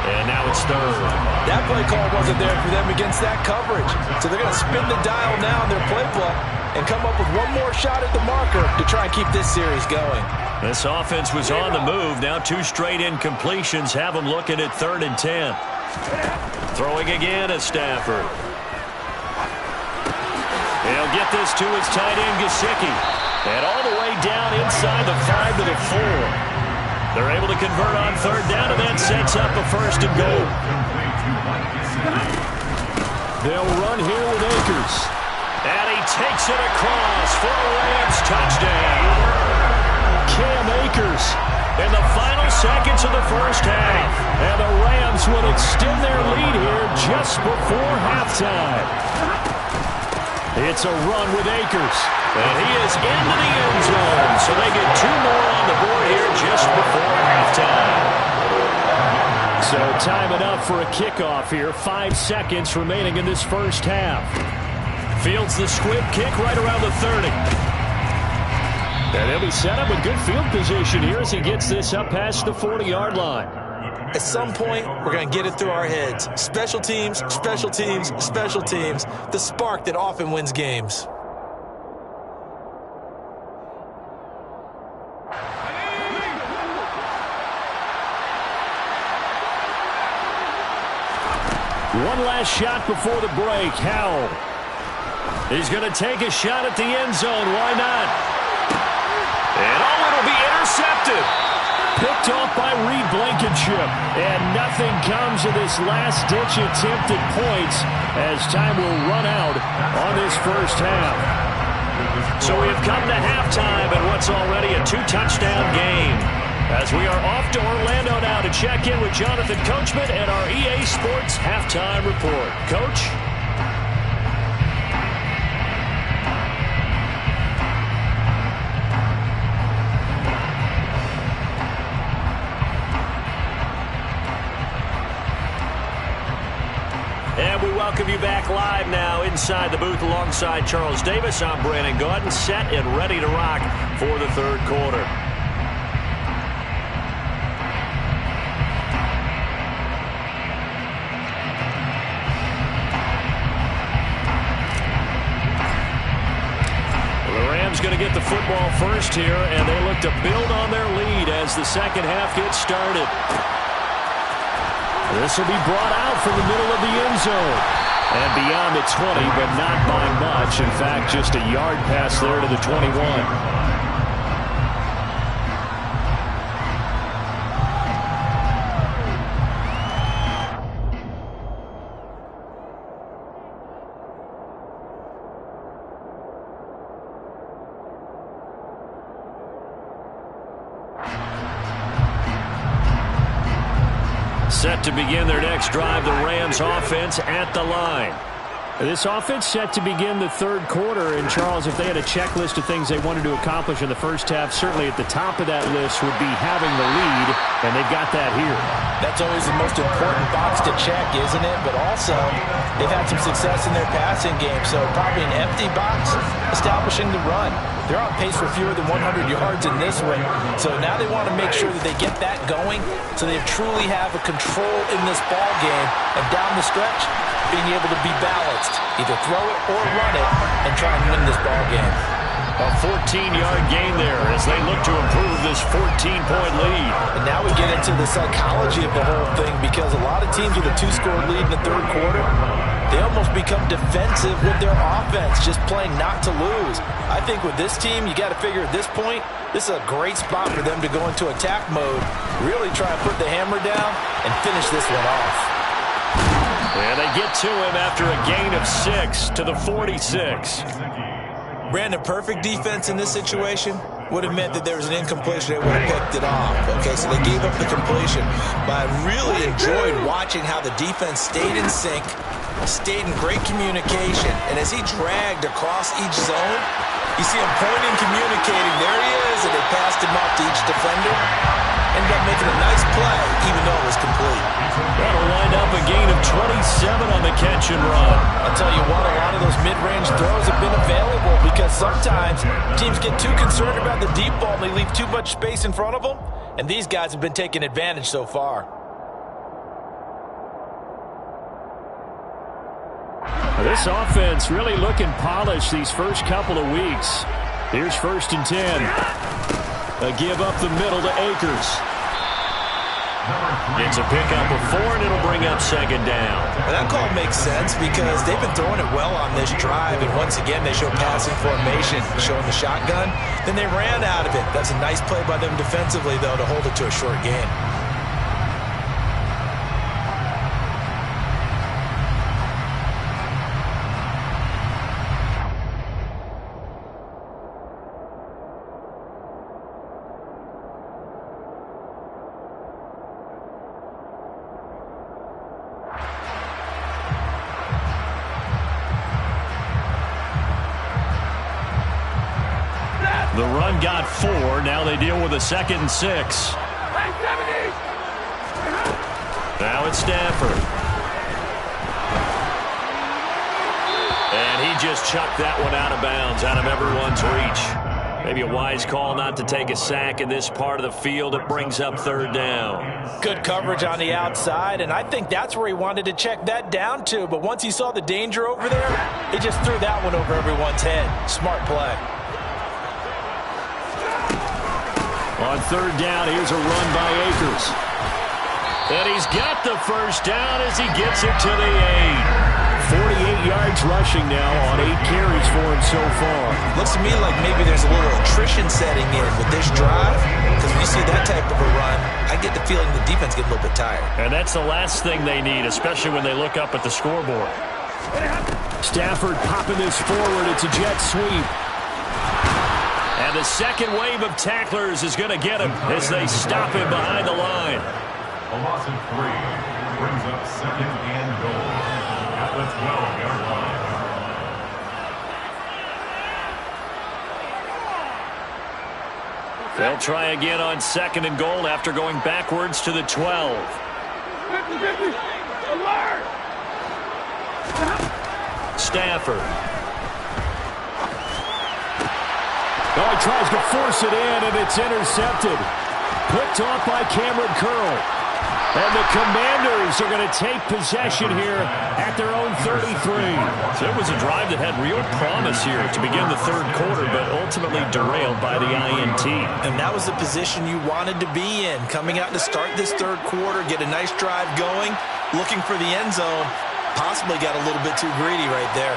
And now it's 3rd. That play call wasn't there for them against that coverage. So they're going to spin the dial now in their playbook and come up with one more shot at the marker to try and keep this series going. This offense was on the move. Now 2 straight incompletions have them looking at 3rd and 10. Throwing again is Stafford. He'll get this to his tight end, Gesicki. And all the way down inside the 5 to the 4. They're able to convert on 3rd down, and that sets up a 1st and goal. They'll run here with Akers. And he takes it across for a Rams touchdown. Cam Akers In the final seconds of the first half. And the Rams will extend their lead here just before halftime. It's a run with Akers. And he is into the end zone. So they get 2 more on the board here just before halftime. So time enough for a kickoff here. 5 seconds remaining in this first half. Fields the squib kick right around the 30. And he'll be set up with good field position here as he gets this up past the 40-yard line. At some point, we're going to get it through our heads. Special teams, special teams, special teams. The spark that often wins games. One last shot before the break. Howell. He's going to take a shot at the end zone. Why not? And it'll be intercepted. Picked off by Reed Blankenship. And nothing comes of this last-ditch attempt at points as time will run out on this first half. So we have come to halftime in what's already a 2-touchdown game. As we are off to Orlando now to check in with Jonathan Coachman and our EA Sports Halftime Report. Coach? And we welcome you back live now inside the booth alongside Charles Davis. I'm Brandon Gaudin, set and ready to rock for the third quarter. Going to get the football first here, and they look to build on their lead as the second half gets started. This will be brought out from the middle of the end zone and beyond the 20, but not by much. In fact, just a yard pass there to the 21. Set to begin their next drive, the Rams offense at the line. This offense set to begin the third quarter. And, Charles, if they had a checklist of things they wanted to accomplish in the first half, certainly at the top of that list would be having the lead, and they've got that here. That's always the most important box to check, isn't it? But also, they've had some success in their passing game, so probably an empty box establishing the run. They're on pace for fewer than 100 yards in this one, so now they want to make sure that they get that going so they truly have a control in this ball game, and down the stretch, being able to be balanced, either throw it or run it, and try and win this ball game. A 14-yard gain there as they look to improve this 14-point lead. And now we get into the psychology of the whole thing, because a lot of teams with a 2-score lead in the third quarter, they almost become defensive with their offense, just playing not to lose. I think with this team, you got to figure at this point, this is a great spot for them to go into attack mode, really try and put the hammer down and finish this one off. And they get to him after a gain of 6 to the 46. Brandon, perfect defense in this situation would have meant that there was an incompletion. They would have picked it off. Okay, so they gave up the completion. But I really enjoyed watching how the defense stayed in sync, stayed in great communication. And as he dragged across each zone, you see him pointing, communicating. There he is, and they passed him off to each defender. Ended up making a nice play, even though it was complete. That'll wind up a gain of 27 on the catch and run. I'll tell you what, a lot of those mid-range throws have been available because sometimes teams get too concerned about the deep ball and they leave too much space in front of them, and these guys have been taking advantage so far. This offense really looking polished these first couple of weeks. Here's 1st and 10. A give up the middle to Akers. It's a pickup of 4, and it'll bring up 2nd down. Well, that call makes sense because they've been throwing it well on this drive, and once again they show passing formation, showing the shotgun. Then they ran out of it. That's a nice play by them defensively, though, to hold it to a short gain. The run got 4. Now they deal with a 2nd and 6. Now it's Stafford. And he just chucked that one out of bounds, out of everyone's reach. Maybe a wise call not to take a sack in this part of the field. It brings up 3rd down. Good coverage on the outside, and I think that's where he wanted to check that down to. But once he saw the danger over there, he just threw that one over everyone's head. Smart play. On 3rd down, here's a run by Akers. And he's got the 1st down as he gets it to the 8. 48 yards rushing now on 8 carries for him so far. Looks to me like maybe there's a little attrition setting in with this drive, because when you see that type of a run, I get the feeling the defense gets a little bit tired. And that's the last thing they need, especially when they look up at the scoreboard. Stafford popping this forward. It's a jet sweep. And the second wave of tacklers is going to get him as they stop him behind the line. A loss of 3 brings up 2nd and goal at the 12-yard line. They'll try again on 2nd and goal after going backwards to the 12. 50-50. Alert! Stafford. Oh, he tries to force it in, and it's intercepted. Picked off by Cameron Curl. And the Commanders are going to take possession here at their own 33. So it was a drive that had real promise here to begin the 3rd quarter, but ultimately derailed by the INT. And that was the position you wanted to be in. Coming out to start this 3rd quarter, get a nice drive going, looking for the end zone. Possibly got a little bit too greedy right there.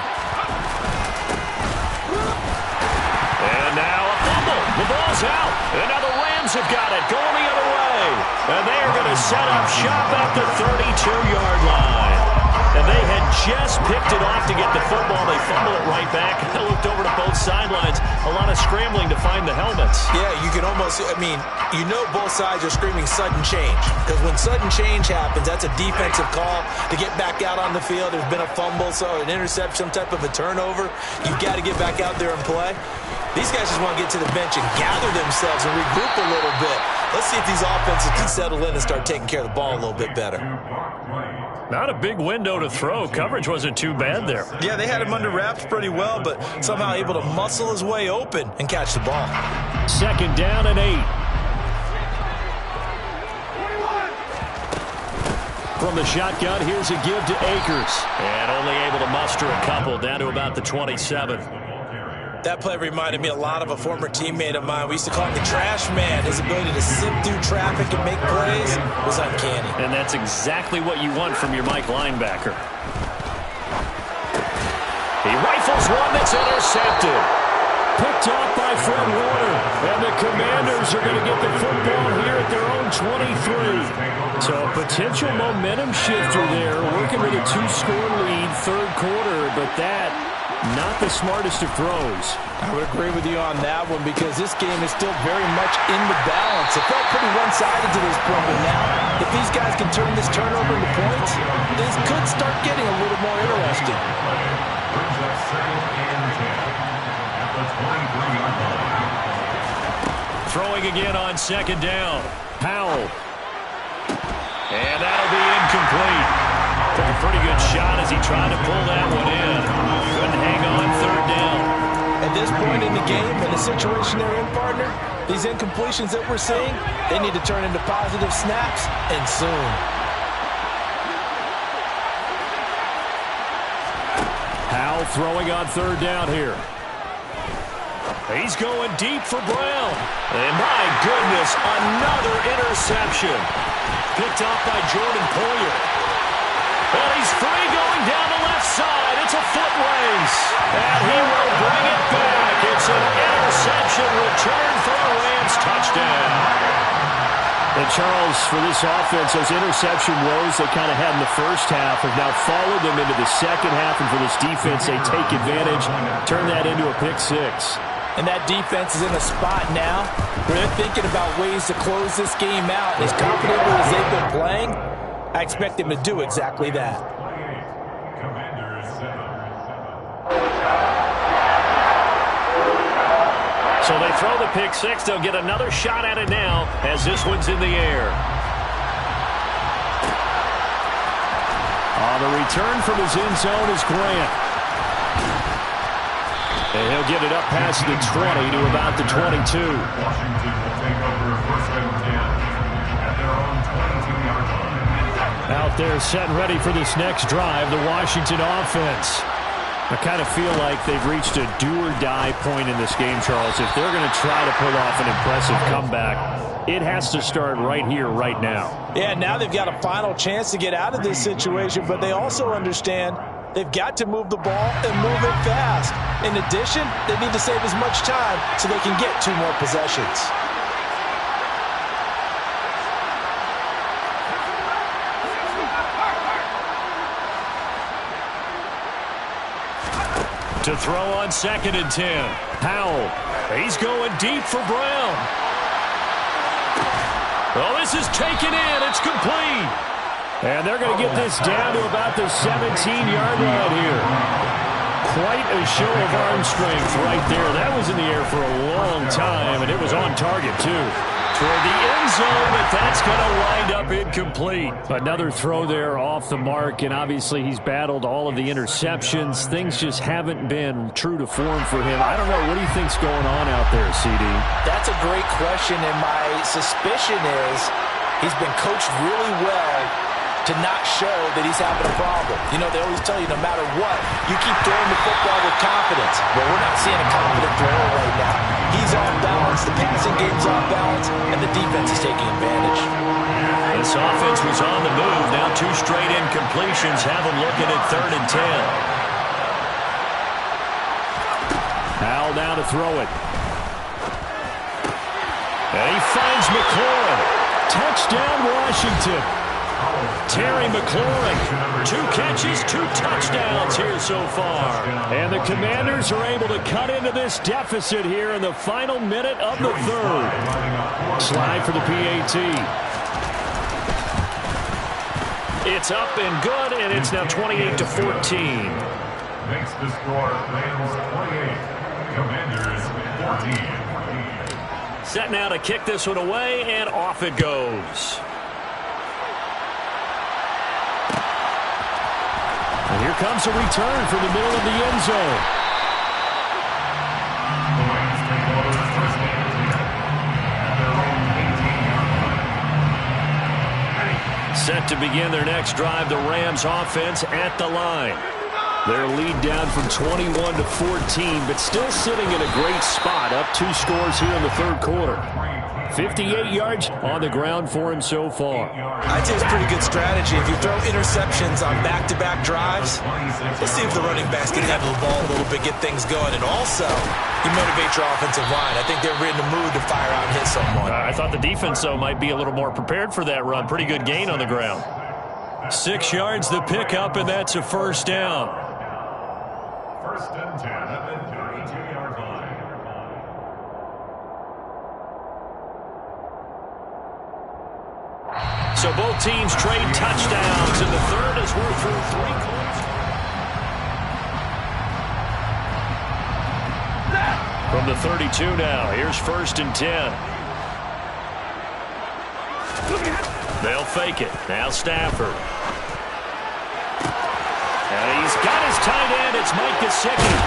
And now a fumble. The ball's out. And now the Rams have got it. Going the other way. And they are going to set up shop at the 32-yard line. And they had just picked it off to get the football. They fumble it right back. I looked over to both sidelines. A lot of scrambling to find the helmets. Yeah, you can almost, you know both sides are screaming sudden change. Because when sudden change happens, that's a defensive call to get back out on the field. There's been a fumble, so an interception, some type of a turnover. You've got to get back out there and play. These guys just want to get to the bench and gather themselves and regroup a little bit. Let's see if these offenses can settle in and start taking care of the ball a little bit better. Not a big window to throw. Coverage wasn't too bad there. Yeah, they had him under wraps pretty well, but somehow able to muscle his way open and catch the ball. 2nd down and 8. From the shotgun, here's a give to Akers. And only able to muster a couple down to about the 27. That play reminded me a lot of a former teammate of mine. We used to call him the trash man. His ability to sift through traffic and make plays was uncanny. And that's exactly what you want from your Mike linebacker. He rifles one that's intercepted. Picked off by Fred Warner. And the Commanders are going to get the football here at their own 23. So a potential momentum shifter there, working with a 2-score lead, 3rd quarter, but that not the smartest of throws. I would agree with you on that one because this game is still very much in the balance. It felt pretty one-sided to this point, but now if these guys can turn this turnover into points, this could start getting a little more interesting. Brings up 2nd and 10 at the 23-yard line. Throwing again on 2nd down. Powell. And that'll be incomplete. Took a pretty good shot as he tried to pull that one in. Couldn't hang on 3rd down. At this point in the game, in the situation they're in, partner, these incompletions that we're seeing, they need to turn into positive snaps, and soon. throwing on third down here. He's going deep for Brown. And my goodness, another interception. Picked off by Jordan Poyer. And he's free going down the left side. It's a foot race. And he will bring it back. It's an interception return for a Rams touchdown. And Charles, for this offense, those interception woes they kind of had in the first half have now followed them into the second half. And for this defense, they take advantage, turn that into a pick six. And that defense is in a spot now where they're thinking about ways to close this game out. As confidently as they've been playing, I expect them to do exactly that. So they throw the pick six. They'll get another shot at it now as this one's in the air. On the return from his end zone is Grant. And he'll get it up past the 20 to about the 22. Washington will take over first and 10 at their own 22-yard line. Out there set and ready for this next drive, the Washington offense. I kind of feel like they've reached a do-or-die point in this game, Charles. If they're going to try to pull off an impressive comeback, it has to start right here, right now. Yeah, now they've got a final chance to get out of this situation, but they also understand they've got to move the ball and move it fast. In addition, they need to save as much time so they can get 2 more possessions. To throw on second and 10. Powell. He's going deep for Brown. Oh, this is taken in. It's complete. And they're going to get this down to about the 17-yard line here. Quite a show of arm strength right there. That was in the air for a long time, and it was on target, too. Toward the end zone, but that's going to wind up incomplete. Another throw there off the mark, and obviously he's battled all of the interceptions. Things just haven't been true to form for him. I don't know. What do you think's going on out there, CD? That's a great question, and my suspicion is he's been coached really well to not show that he's having a problem. You know, they always tell you no matter what, you keep throwing the football with confidence. But we're not seeing a confident thrower right now. He's off balance, the passing game's off balance, and the defense is taking advantage. This offense was on the move. Now 2 straight incompletions have them looking at third and 10. Powell down to throw it. And he finds McLaurin. Touchdown, Washington. Terry McLaurin, 2 catches, 2 touchdowns here so far. And the Commanders are able to cut into this deficit here in the final minute of the third. Slide for the PAT. It's up and good, and it's now 28-14. Makes the score Rams 28, Commanders 14. Set now to kick this one away, and off it goes. And here comes a return from the middle of the end zone. The Rams take over first and 10 at their own 18-yard line. Set to begin their next drive, the Rams offense at the line. Their lead down from 21 to 14, but still sitting in a great spot, up 2 scores here in the third quarter. 58 yards on the ground for him so far. I'd say it's pretty good strategy. If you throw interceptions on back-to-back drives, let's see if the running backs can handle the ball a little bit, get things going. And also, you motivate your offensive line. I think they're in the mood to fire out and hit someone. I thought the defense, though, might be a little more prepared for that run. Pretty good gain on the ground. 6 yards the pickup, and that's a first down. First and 10 at the 32-yard line. So both teams trade touchdowns, and the third as we're through 3 quarters. From the 32 now, here's first and 10. They'll fake it. Now Stafford. And he's got his tight end. It's Mike Gesicki.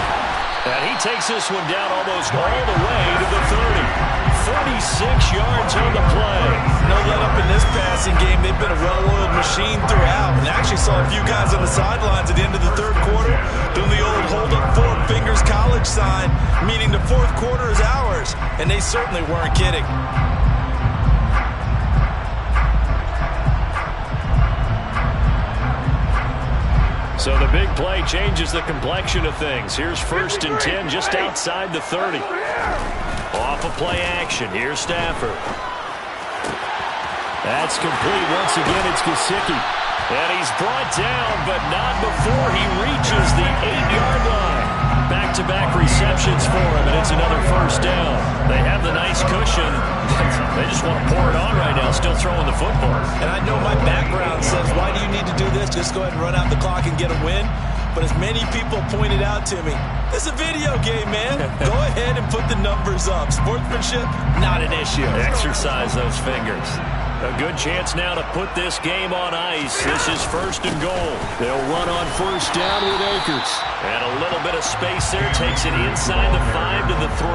And he takes this one down almost all the way to the 30. 46 yards on the play. No let up in this passing game. They've been a well-oiled machine throughout. And actually saw a few guys on the sidelines at the end of the third quarter doing the old hold up four fingers college sign, meaning the fourth quarter is ours. And they certainly weren't kidding. So the big play changes the complexion of things. Here's 1st and 10 just outside the 30. Off of play action. Here's Stafford. That's complete. Once again, it's Gesicki. And he's brought down, but not before he reaches the 8-yard line. Back-to-back receptions for him, and it's another 1st down. They have the nice cushion. They just want to pour it on right now, still throwing the football. And I know my background says, why do you need to do this? Just go ahead and run out the clock and get a win. But as many people pointed out to me, this is a video game, man. Go ahead and put the numbers up. Sportsmanship, not an issue. Exercise those fingers. A good chance now to put this game on ice. This is 1st and goal. They'll run on 1st down with Akers. And a little bit of space there. Takes it inside the 5 to the 3.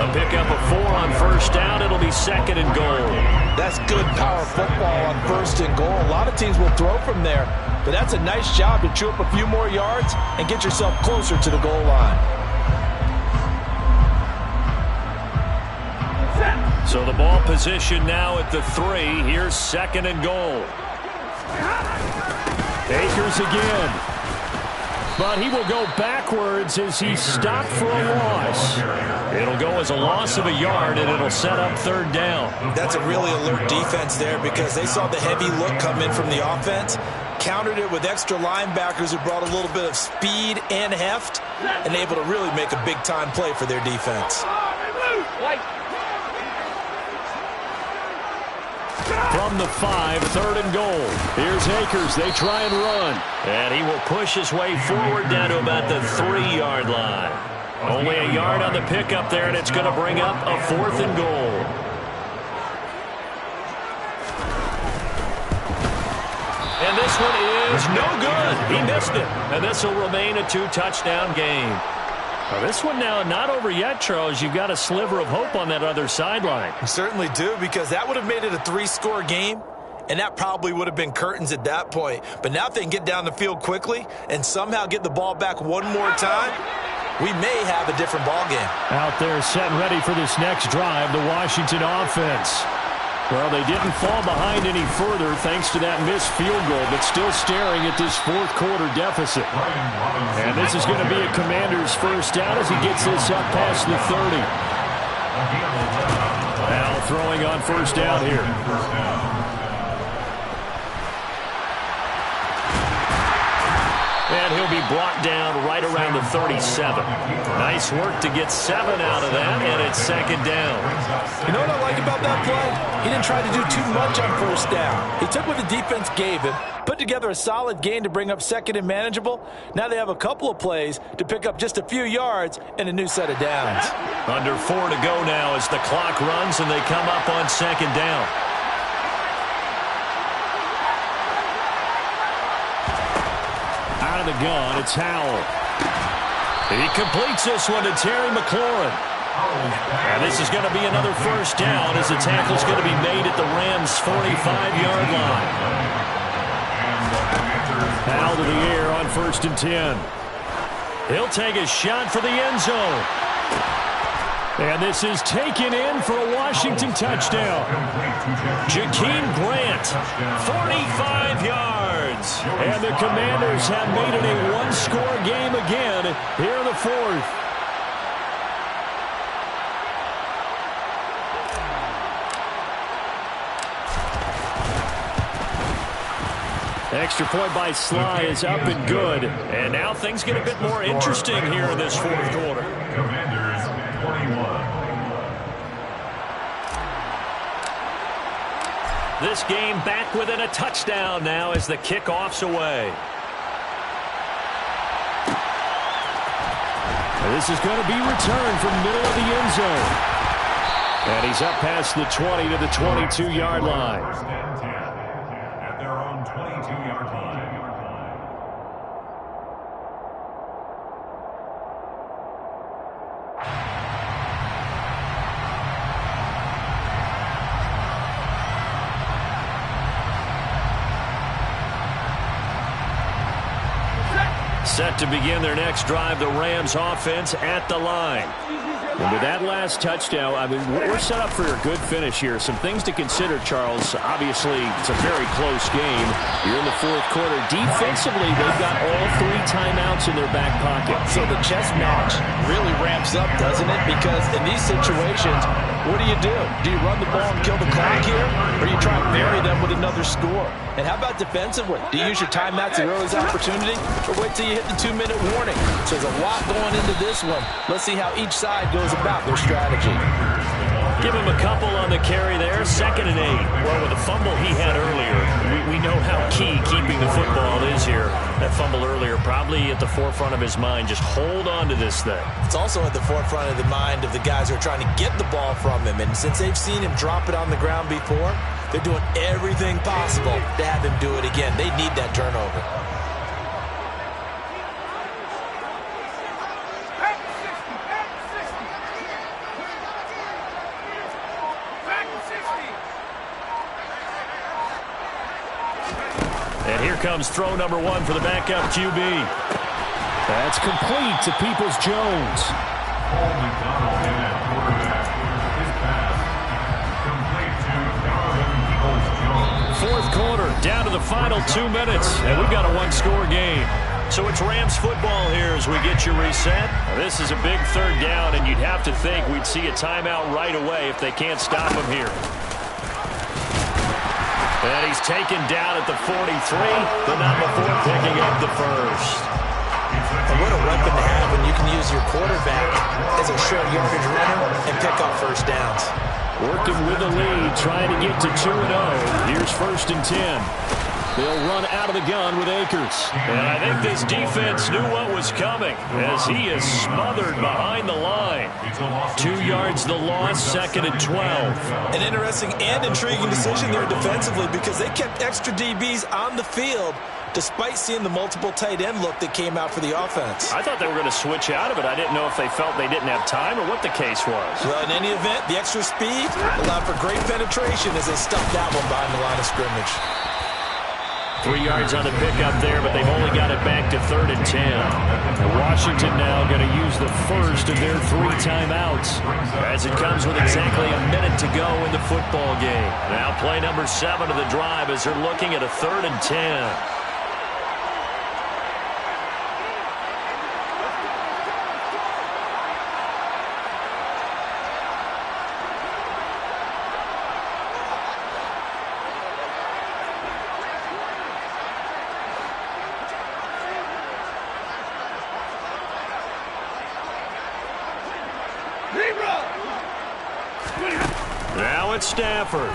A pickup of 4 on 1st down. It'll be 2nd and goal. That's good power football on 1st and goal. A lot of teams will throw from there. But that's a nice job to chew up a few more yards and get yourself closer to the goal line. So the ball position now at the 3. Here's 2nd and goal. Akers again. But he will go backwards as he stopped for a loss. It'll go as a loss of a yard, and it'll set up 3rd down. That's a really alert defense there because they saw the heavy look come in from the offense, countered it with extra linebackers who brought a little bit of speed and heft, and able to really make a big-time play for their defense. From the 5, 3rd and goal. Here's Akers. They try and run. And he will push his way forward down to about the 3-yard line. Only a yard on the pickup there, and it's going to bring up a 4th and goal. And this one is no good. He missed it. And this will remain a 2-touchdown game. Now this one now not over yet, Charles. You've got a sliver of hope on that other sideline. You certainly do, because that would have made it a 3-score game, and that probably would have been curtains at that point. But now if they can get down the field quickly and somehow get the ball back one more time, we may have a different ball game. Out there set ready for this next drive, the Washington offense. Well, they didn't fall behind any further thanks to that missed field goal, but still staring at this 4th quarter deficit. And this is going to be a Commander's 1st down as he gets this up past the 30. Now throwing on 1st down here. And he'll be brought down right around the 37. Nice work to get 7 out of that, and it's 2nd down. You know what I like about that play? He didn't try to do too much on 1st down. He took what the defense gave him, put together a solid gain to bring up 2nd and manageable. Now they have a couple of plays to pick up just a few yards and a new set of downs. Under 4 to go now as the clock runs, and they come up on 2nd down. Out of the gun, it's Howell. He completes this one to Terry McLaurin. And this is going to be another 1st down as the tackle's going to be made at the Rams' 45-yard line. Howell to the air on 1st and 10. He'll take a shot for the end zone. And this is taken in for a Washington touchdown. Jakeem Grant, 45 yards. And the Commanders have made it a 1-score game again here in the 4th. Extra point by Sly is up and good. And now things get a bit more interesting here in this 4th quarter. Commanders 21. This game back within a touchdown now as the kickoff's away. This is going to be returned from middle of the end zone. And he's up past the 20 to the 22-yard line. 1st and 10 at their own 22-yard line. Set to begin their next drive, the Rams offense at the line. And with that last touchdown, I mean, we're set up for a good finish here. Some things to consider, Charles. Obviously, it's a very close game. You're in the fourth quarter. Defensively, they've got all 3 timeouts in their back pocket. So the chess match really ramps up, doesn't it? Because in these situations, what do? Do you run the ball and kill the clock here? Or you try and bury them with another score? And how about defensively? Do you use your timeouts at earliest opportunity? Or wait till you hit the 2-minute warning? So there's a lot going into this one. Let's see how each side goes about their strategy. Give him a couple on the carry there. 2nd and 8. Well, with the fumble he had earlier, we know how key keeping the football is here. That fumble earlier probably at the forefront of his mind. Just hold on to this thing. It's also at the forefront of the mind of the guys who are trying to get the ball from him. And since they've seen him drop it on the ground before, they're doing everything possible to have him do it again. They need that turnover. And here comes throw number 1 for the backup QB. That's complete to Peoples-Jones. Paul McDonald in at quarterback. His pass complete to Donovan Peoples-Jones. Fourth quarter, down to the final 2 minutes, and we've got a 1-score game. So it's Rams football here as we get you reset. This is a big 3rd down, and you'd have to think we'd see a timeout right away if they can't stop him here. And he's taken down at the 43, but not before picking up the first. And what a weapon to have when you can use your quarterback as a short yardage runner and pick up first downs. Working with the lead, trying to get to 2-0. Here's 1st and 10. They'll run out of the gun with Akers. And I think this defense knew what was coming as he is smothered behind the line. 2 yards the loss, 2nd and 12. An interesting and intriguing decision there defensively because they kept extra DBs on the field despite seeing the multiple tight end look that came out for the offense. I thought they were going to switch out of it. I didn't know if they felt they didn't have time or what the case was. Well, in any event, the extra speed allowed for great penetration as they stuffed that one behind the line of scrimmage. 3 yards on the pickup there, but they've only got it back to 3rd and 10. And Washington now going to use the first of their 3 timeouts. As it comes with exactly a minute to go in the football game. Now play number 7 of the drive as they're looking at a 3rd and 10. Now it's Stafford.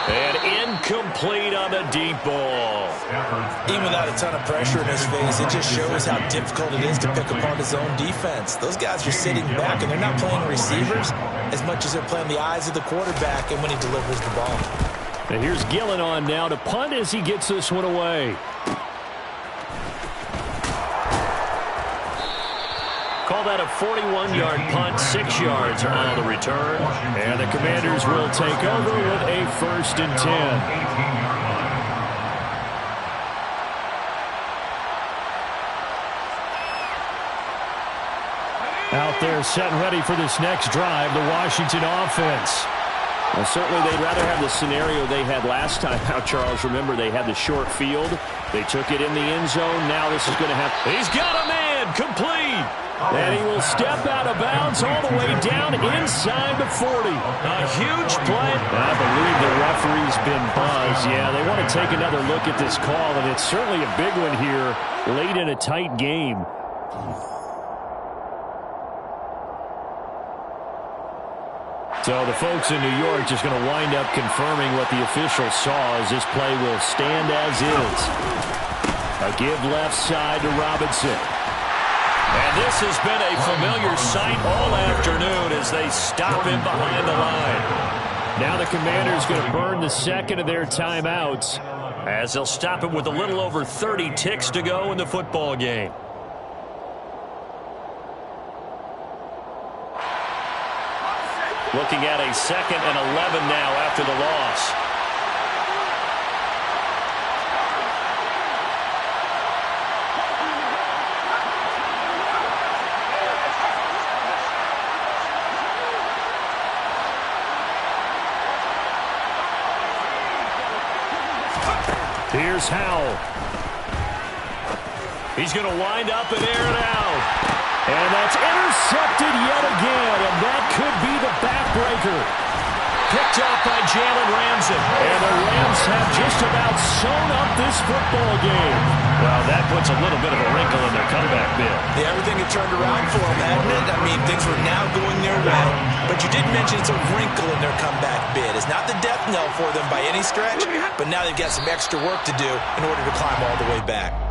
And incomplete on the deep ball. Even without a ton of pressure in his face, it just shows how difficult it is to pick apart his own defense. Those guys are sitting back, and they're not playing receivers as much as they're playing the eyes of the quarterback and when he delivers the ball. And here's Gillen on now to punt as he gets this one away. Call that a 41-yard punt, 6 yards on the return. And the Commanders will take over with a 1st and 10. Out there set and ready for this next drive, the Washington offense. Well, certainly they'd rather have the scenario they had last time out, Charles. Remember, they had the short field. They took it in the end zone. Now this is going to have... He's got a man! Complete! And he will step out of bounds all the way down inside the 40. A huge play. I believe the referee's been buzzed. Yeah, they want to take another look at this call, and it's certainly a big one here late in a tight game. So the folks in New York just going to wind up confirming what the official saw as this play will stand as is. A give left side to Robinson. And this has been a familiar sight all afternoon as they stop him behind the line. Now the Commanders going to burn the second of their timeouts as they'll stop it with a little over 30 ticks to go in the football game. Looking at a 2nd and 11 now after the loss. Here's Howell. He's going to wind up and air it out. And that's intercepted yet again, and that could be the backbreaker. Picked up by Jalen Ramsey. And the Rams have just about sewn up this football game. Well, that puts a little bit of a wrinkle in their comeback bid. Yeah, everything had turned around for them, hadn't it? I mean, things were now going their way. But you did mention it's a wrinkle in their comeback bid. It's not the death knell for them by any stretch, but now they've got some extra work to do in order to climb all the way back.